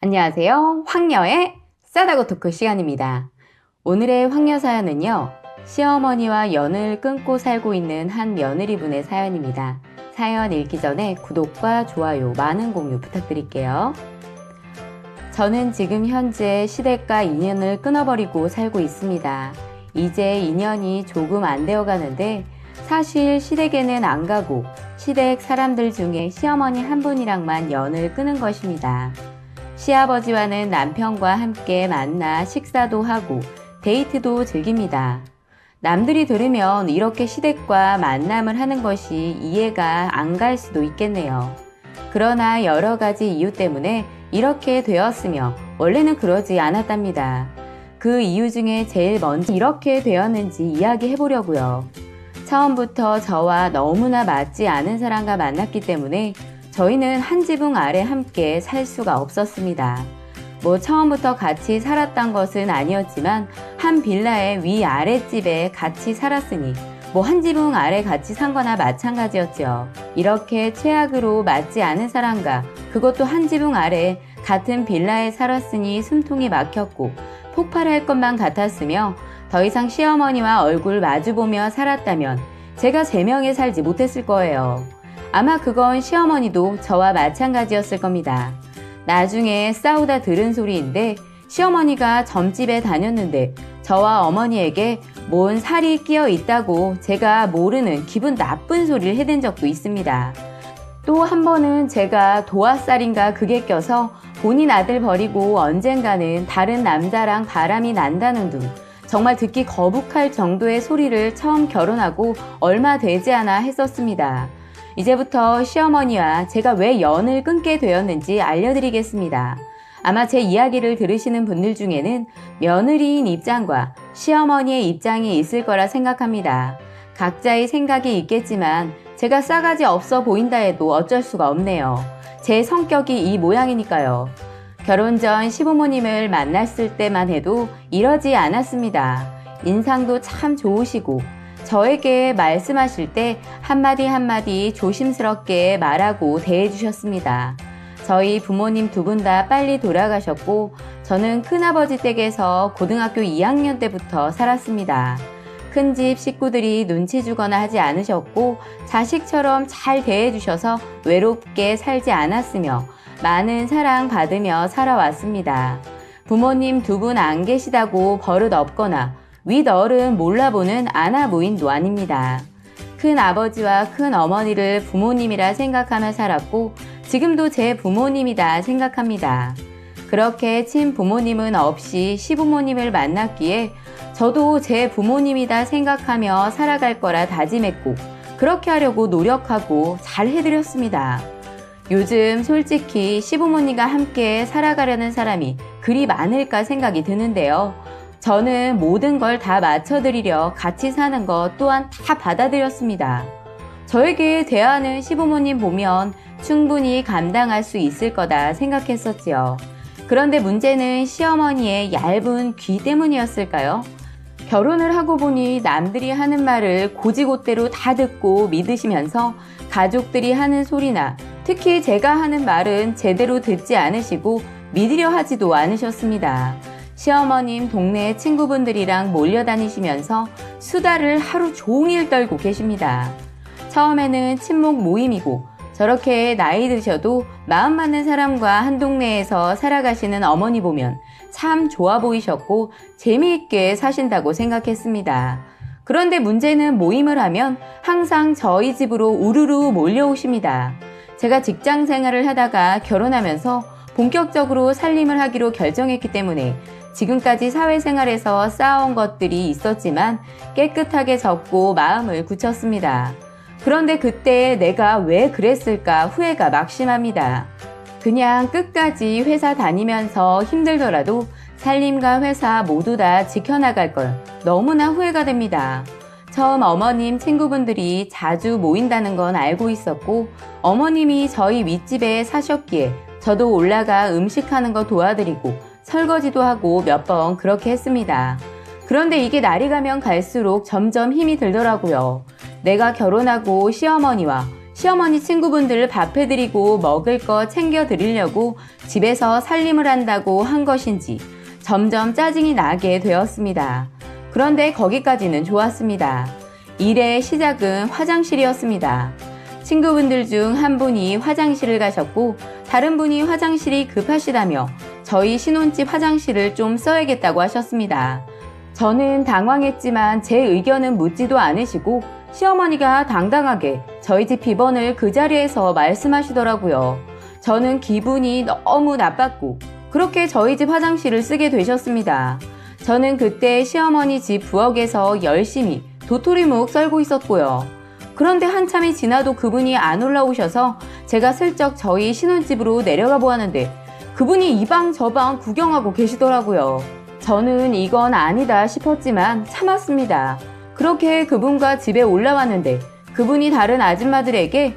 안녕하세요. 황녀의 싸다고 토크 시간입니다. 오늘의 황녀 사연은요. 시어머니와 연을 끊고 살고 있는 한 며느리분의 사연입니다. 사연 읽기 전에 구독과 좋아요, 많은 공유 부탁드릴게요. 저는 지금 현재 시댁과 인연을 끊어버리고 살고 있습니다. 이제 2년이 조금 안 되어 가는데 사실 시댁에는 안 가고 시댁 사람들 중에 시어머니 한 분이랑만 연을 끊은 것입니다. 시아버지와는 남편과 함께 만나 식사도 하고 데이트도 즐깁니다. 남들이 들으면 이렇게 시댁과 만남을 하는 것이 이해가 안 갈 수도 있겠네요. 그러나 여러 가지 이유 때문에 이렇게 되었으며 원래는 그러지 않았답니다. 그 이유 중에 제일 먼저 이렇게 되었는지 이야기해 보려고요. 처음부터 저와 너무나 맞지 않은 사람과 만났기 때문에 저희는 한 지붕 아래 함께 살 수가 없었습니다. 처음부터 같이 살았던 것은 아니었지만 한 빌라의 위아랫집에 같이 살았으니 한 지붕 아래 같이 산 거나 마찬가지였죠. 이렇게 최악으로 맞지 않은 사람과 그것도 한 지붕 아래 같은 빌라에 살았으니 숨통이 막혔고 폭발할 것만 같았으며 더 이상 시어머니와 얼굴 마주보며 살았다면 제가 제명에 살지 못했을 거예요. 아마 그건 시어머니도 저와 마찬가지였을 겁니다. 나중에 싸우다 들은 소리인데 시어머니가 점집에 다녔는데 저와 어머니에게 뭔 살이 끼어 있다고 제가 모르는 기분 나쁜 소리를 해댄 적도 있습니다. 또 한 번은 제가 도화살인가 그게 껴서 본인 아들 버리고 언젠가는 다른 남자랑 바람이 난다는 둥 정말 듣기 거북할 정도의 소리를 처음 결혼하고 얼마 되지 않아 했었습니다. 이제부터 시어머니와 제가 왜 연을 끊게 되었는지 알려드리겠습니다. 아마 제 이야기를 들으시는 분들 중에는 며느리인 입장과 시어머니의 입장이 있을 거라 생각합니다. 각자의 생각이 있겠지만 제가 싸가지 없어 보인다 해도 어쩔 수가 없네요. 제 성격이 이 모양이니까요. 결혼 전 시부모님을 만났을 때만 해도 이러지 않았습니다. 인상도 참 좋으시고 저에게 말씀하실 때 한마디 한마디 조심스럽게 말하고 대해주셨습니다. 저희 부모님 두 분 다 빨리 돌아가셨고 저는 큰아버지 댁에서 고등학교 2학년 때부터 살았습니다. 큰집 식구들이 눈치 주거나 하지 않으셨고 자식처럼 잘 대해주셔서 외롭게 살지 않았으며 많은 사랑 받으며 살아왔습니다. 부모님 두 분 안 계시다고 버릇 없거나 윗어른 몰라보는 아나무인도 아닙니다. 큰아버지와 큰어머니를 부모님이라 생각하며 살았고 지금도 제 부모님이다 생각합니다. 그렇게 친부모님은 없이 시부모님을 만났기에 저도 제 부모님이다 생각하며 살아갈 거라 다짐했고 그렇게 하려고 노력하고 잘 해드렸습니다. 요즘 솔직히 시부모님과 함께 살아가려는 사람이 그리 많을까 생각이 드는데요. 저는 모든 걸 다 맞춰드리려 같이 사는 것 또한 다 받아들였습니다. 저에게 대하는 시부모님 보면 충분히 감당할 수 있을 거다 생각했었지요. 그런데 문제는 시어머니의 얇은 귀 때문이었을까요? 결혼을 하고 보니 남들이 하는 말을 고지고대로 다 듣고 믿으시면서 가족들이 하는 소리나 특히 제가 하는 말은 제대로 듣지 않으시고 믿으려 하지도 않으셨습니다. 시어머님 동네 친구분들이랑 몰려다니시면서 수다를 하루 종일 떨고 계십니다. 처음에는 친목 모임이고 저렇게 나이 드셔도 마음 맞는 사람과 한 동네에서 살아가시는 어머니 보면 참 좋아 보이셨고 재미있게 사신다고 생각했습니다. 그런데 문제는 모임을 하면 항상 저희 집으로 우르르 몰려오십니다. 제가 직장 생활을 하다가 결혼하면서 본격적으로 살림을 하기로 결정했기 때문에 지금까지 사회생활에서 쌓아온 것들이 있었지만 깨끗하게 접고 마음을 굳혔습니다. 그런데 그때 내가 왜 그랬을까 후회가 막심합니다. 그냥 끝까지 회사 다니면서 힘들더라도 살림과 회사 모두 다 지켜나갈 걸 너무나 후회가 됩니다. 처음 어머님 친구분들이 자주 모인다는 건 알고 있었고 어머님이 저희 윗집에 사셨기에 저도 올라가 음식하는 거 도와드리고 설거지도 하고 몇 번 그렇게 했습니다. 그런데 이게 날이 가면 갈수록 점점 힘이 들더라고요. 내가 결혼하고 시어머니와 시어머니 친구분들 밥 해드리고 먹을 거 챙겨드리려고 집에서 살림을 한다고 한 것인지 점점 짜증이 나게 되었습니다. 그런데 거기까지는 좋았습니다. 일의 시작은 화장실이었습니다. 친구분들 중 한 분이 화장실을 가셨고 다른 분이 화장실이 급하시다며 저희 신혼집 화장실을 좀 써야겠다고 하셨습니다. 저는 당황했지만 제 의견은 묻지도 않으시고 시어머니가 당당하게 저희 집 비번을 그 자리에서 말씀하시더라고요. 저는 기분이 너무 나빴고 그렇게 저희 집 화장실을 쓰게 되셨습니다. 저는 그때 시어머니 집 부엌에서 열심히 도토리묵 썰고 있었고요. 그런데 한참이 지나도 그분이 안 올라오셔서 제가 슬쩍 저희 신혼집으로 내려가 보았는데 그분이 이 방 저 방 구경하고 계시더라고요. 저는 이건 아니다 싶었지만 참았습니다. 그렇게 그분과 집에 올라왔는데 그분이 다른 아줌마들에게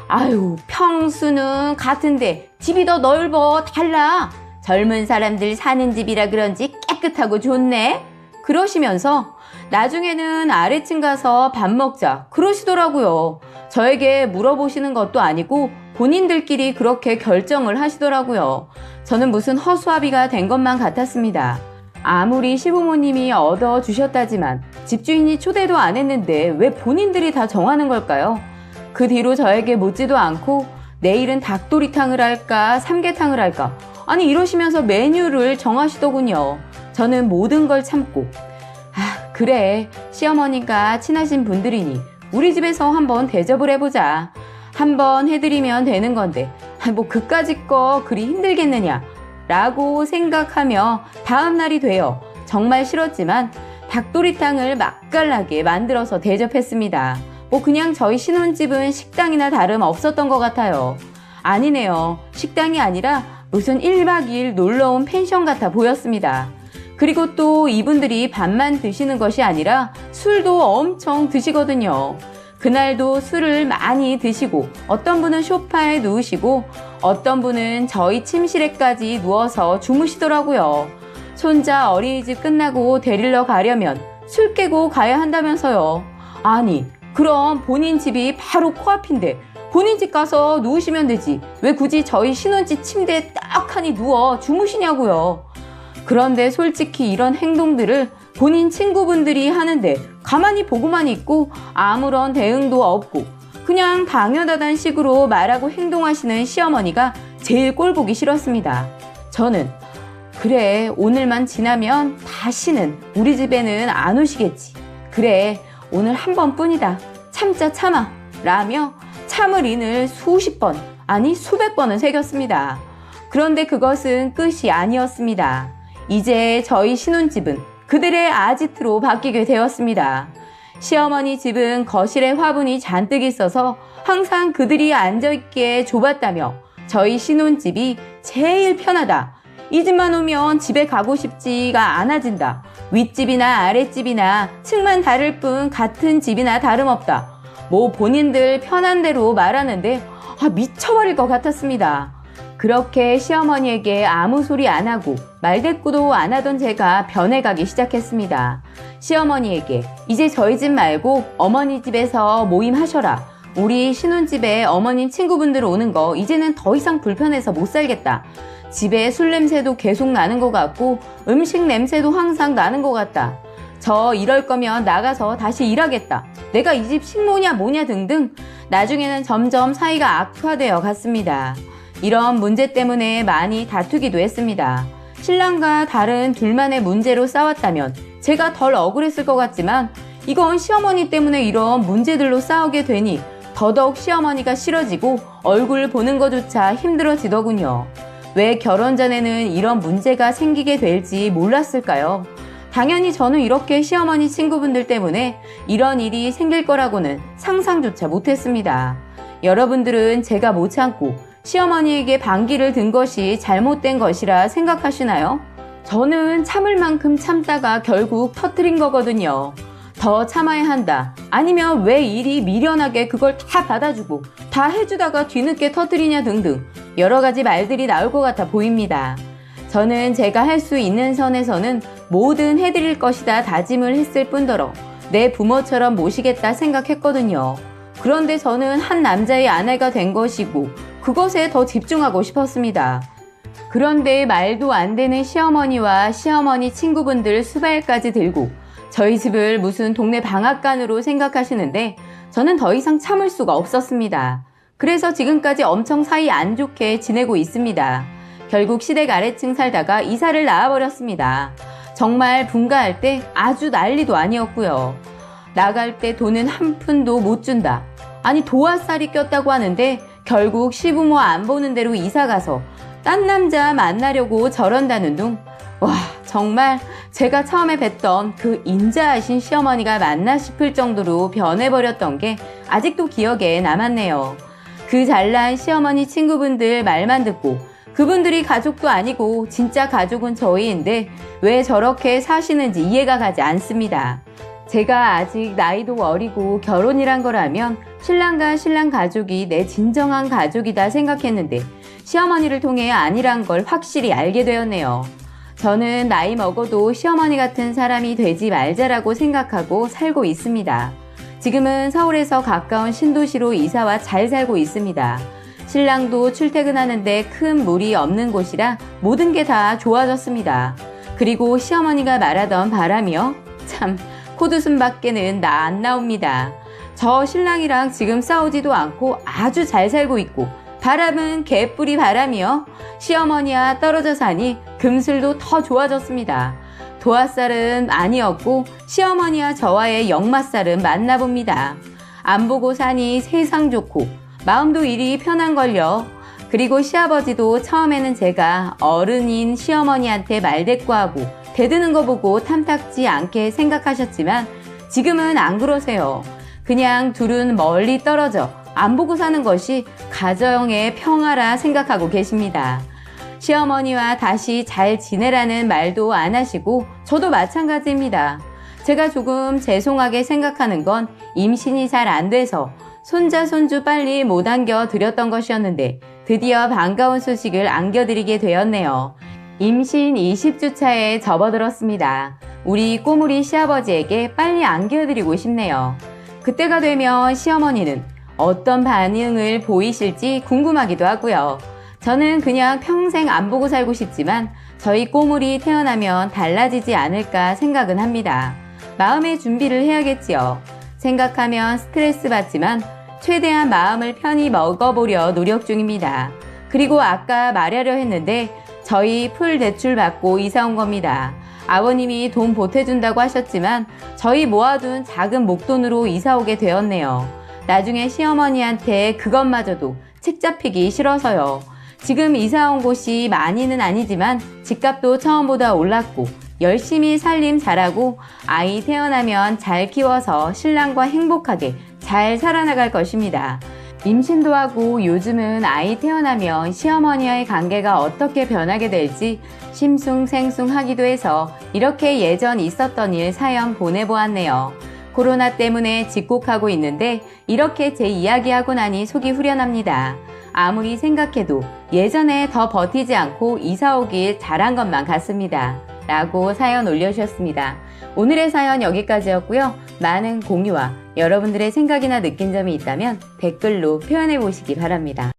아유, 평수는 같은데 집이 더 넓어 달라. 젊은 사람들 사는 집이라 그런지 깨끗하고 좋네. 그러시면서 나중에는 아래층 가서 밥 먹자 그러시더라고요. 저에게 물어보시는 것도 아니고 본인들끼리 그렇게 결정을 하시더라고요. 저는 무슨 허수아비가 된 것만 같았습니다. 아무리 시부모님이 얻어주셨다지만 집주인이 초대도 안 했는데 왜 본인들이 다 정하는 걸까요? 그 뒤로 저에게 묻지도 않고 내일은 닭도리탕을 할까 삼계탕을 할까 아니 이러시면서 메뉴를 정하시더군요. 저는 모든 걸 참고 그래 시어머니가 친하신 분들이니 우리 집에서 한번 대접을 해보자. 한번 해드리면 되는 건데 뭐 그까짓 거 그리 힘들겠느냐 라고 생각하며 다음날이 되어 정말 싫었지만 닭도리탕을 맛깔나게 만들어서 대접했습니다. 뭐 그냥 저희 신혼집은 식당이나 다름 없었던 것 같아요. 아니네요. 식당이 아니라 무슨 1박 2일 놀러온 펜션 같아 보였습니다. 그리고 또 이분들이 밥만 드시는 것이 아니라 술도 엄청 드시거든요. 그날도 술을 많이 드시고 어떤 분은 소파에 누우시고 어떤 분은 저희 침실에까지 누워서 주무시더라고요. 손자 어린이집 끝나고 데리러 가려면 술 깨고 가야 한다면서요. 아니 그럼 본인 집이 바로 코앞인데 본인 집 가서 누우시면 되지 왜 굳이 저희 신혼집 침대에 딱하니 누워 주무시냐고요. 그런데 솔직히 이런 행동들을 본인 친구분들이 하는데 가만히 보고만 있고 아무런 대응도 없고 그냥 당연하다는 식으로 말하고 행동하시는 시어머니가 제일 꼴보기 싫었습니다. 저는 그래 오늘만 지나면 다시는 우리 집에는 안 오시겠지. 그래 오늘 한 번뿐이다. 참자 참아 라며 참을 인을 수십 번 아니 수백 번은 새겼습니다. 그런데 그것은 끝이 아니었습니다. 이제 저희 신혼집은 그들의 아지트로 바뀌게 되었습니다. 시어머니 집은 거실에 화분이 잔뜩 있어서 항상 그들이 앉아있기에 좁았다며 저희 신혼집이 제일 편하다. 이 집만 오면 집에 가고 싶지가 않아진다. 윗집이나 아랫집이나 층만 다를 뿐 같은 집이나 다름없다. 뭐 본인들 편한 대로 말하는데 미쳐버릴 것 같았습니다. 그렇게 시어머니에게 아무 소리 안 하고 말대꾸도 안 하던 제가 변해가기 시작했습니다. 시어머니에게 이제 저희 집 말고 어머니 집에서 모임하셔라. 우리 신혼집에 어머님 친구분들 오는 거 이제는 더 이상 불편해서 못 살겠다. 집에 술 냄새도 계속 나는 것 같고 음식 냄새도 항상 나는 것 같다. 저 이럴 거면 나가서 다시 일하겠다. 내가 이 집 식모냐 뭐냐 등등 나중에는 점점 사이가 악화되어 갔습니다. 이런 문제 때문에 많이 다투기도 했습니다. 신랑과 다른 둘만의 문제로 싸웠다면 제가 덜 억울했을 것 같지만 이건 시어머니 때문에 이런 문제들로 싸우게 되니 더더욱 시어머니가 싫어지고 얼굴 보는 것조차 힘들어지더군요. 왜 결혼 전에는 이런 문제가 생기게 될지 몰랐을까요? 당연히 저는 이렇게 시어머니 친구분들 때문에 이런 일이 생길 거라고는 상상조차 못했습니다. 여러분들은 제가 못 참고 시어머니에게 반기를 든 것이 잘못된 것이라 생각하시나요? 저는 참을 만큼 참다가 결국 터뜨린 거거든요. 더 참아야 한다. 아니면 왜 일이 미련하게 그걸 다 받아주고 다 해주다가 뒤늦게 터뜨리냐 등등 여러 가지 말들이 나올 것 같아 보입니다. 저는 제가 할 수 있는 선에서는 뭐든 해드릴 것이다 다짐을 했을 뿐더러 내 부모처럼 모시겠다 생각했거든요. 그런데 저는 한 남자의 아내가 된 것이고 그것에 더 집중하고 싶었습니다. 그런데 말도 안 되는 시어머니와 시어머니 친구분들 수발까지 들고 저희 집을 무슨 동네 방앗간으로 생각하시는데 저는 더 이상 참을 수가 없었습니다. 그래서 지금까지 엄청 사이 안 좋게 지내고 있습니다. 결국 시댁 아래층 살다가 이사를 나와버렸습니다. 정말 분가할 때 아주 난리도 아니었고요. 나갈 때 돈은 한 푼도 못 준다. 아니 도화살이 꼈다고 하는데 결국 시부모 안 보는 대로 이사가서 딴 남자 만나려고 저런다는 둥. 와, 정말 제가 처음에 뵀던 그 인자하신 시어머니가 맞나 싶을 정도로 변해버렸던 게 아직도 기억에 남았네요. 그 잘난 시어머니 친구분들 말만 듣고 그분들이 가족도 아니고 진짜 가족은 저희인데 왜 저렇게 사시는지 이해가 가지 않습니다. 제가 아직 나이도 어리고 결혼이란 거라면 신랑과 신랑 가족이 내 진정한 가족이다 생각했는데 시어머니를 통해 아니란 걸 확실히 알게 되었네요. 저는 나이 먹어도 시어머니 같은 사람이 되지 말자라고 생각하고 살고 있습니다. 지금은 서울에서 가까운 신도시로 이사와 잘 살고 있습니다. 신랑도 출퇴근하는데 큰 무리 없는 곳이라 모든 게 다 좋아졌습니다. 그리고 시어머니가 말하던 바람이요? 참, 콧웃음밖에는 안 나옵니다. 저 신랑이랑 지금 싸우지도 않고 아주 잘 살고 있고 바람은 개뿌리 바람이요. 시어머니와 떨어져 사니 금슬도 더 좋아졌습니다. 도화살은 아니었고 시어머니와 저와의 역마살은 맞나봅니다. 안 보고 사니 세상 좋고 마음도 이리 편한걸요. 그리고 시아버지도 처음에는 제가 어른인 시어머니한테 말대꾸하고 대드는 거 보고 탐탁지 않게 생각하셨지만 지금은 안 그러세요. 그냥 둘은 멀리 떨어져 안 보고 사는 것이 가정의 평화라 생각하고 계십니다. 시어머니와 다시 잘 지내라는 말도 안 하시고 저도 마찬가지입니다. 제가 조금 죄송하게 생각하는 건 임신이 잘 안 돼서 손자 손주 빨리 못 안겨드렸던 것이었는데 드디어 반가운 소식을 안겨드리게 되었네요. 임신 20주 차에 접어들었습니다. 우리 꼬물이 시아버지에게 빨리 안겨드리고 싶네요. 그때가 되면 시어머니는 어떤 반응을 보이실지 궁금하기도 하고요. 저는 그냥 평생 안 보고 살고 싶지만 저희 꼬물이 태어나면 달라지지 않을까 생각은 합니다. 마음의 준비를 해야겠지요. 생각하면 스트레스 받지만 최대한 마음을 편히 먹어보려 노력 중입니다. 그리고 아까 말하려 했는데 저희 풀 대출 받고 이사 온 겁니다. 아버님이 돈 보태준다고 하셨지만 저희 모아둔 작은 목돈으로 이사 오게 되었네요. 나중에 시어머니한테 그것마저도 책 잡히기 싫어서요. 지금 이사 온 곳이 많이는 아니지만 집값도 처음보다 올랐고 열심히 살림 잘하고 아이 태어나면 잘 키워서 신랑과 행복하게 잘 살아나갈 것입니다. 임신도 하고 요즘은 아이 태어나면 시어머니와의 관계가 어떻게 변하게 될지 심숭생숭하기도 해서 이렇게 예전 있었던 일 사연 보내보았네요. 코로나 때문에 집콕하고 있는데 이렇게 제 이야기하고 나니 속이 후련합니다. 아무리 생각해도 예전에 더 버티지 않고 이사 오길 잘한 것만 같습니다. 라고 사연 올려주셨습니다. 오늘의 사연 여기까지였고요. 많은 공유와 여러분들의 생각이나 느낀 점이 있다면 댓글로 표현해 보시기 바랍니다.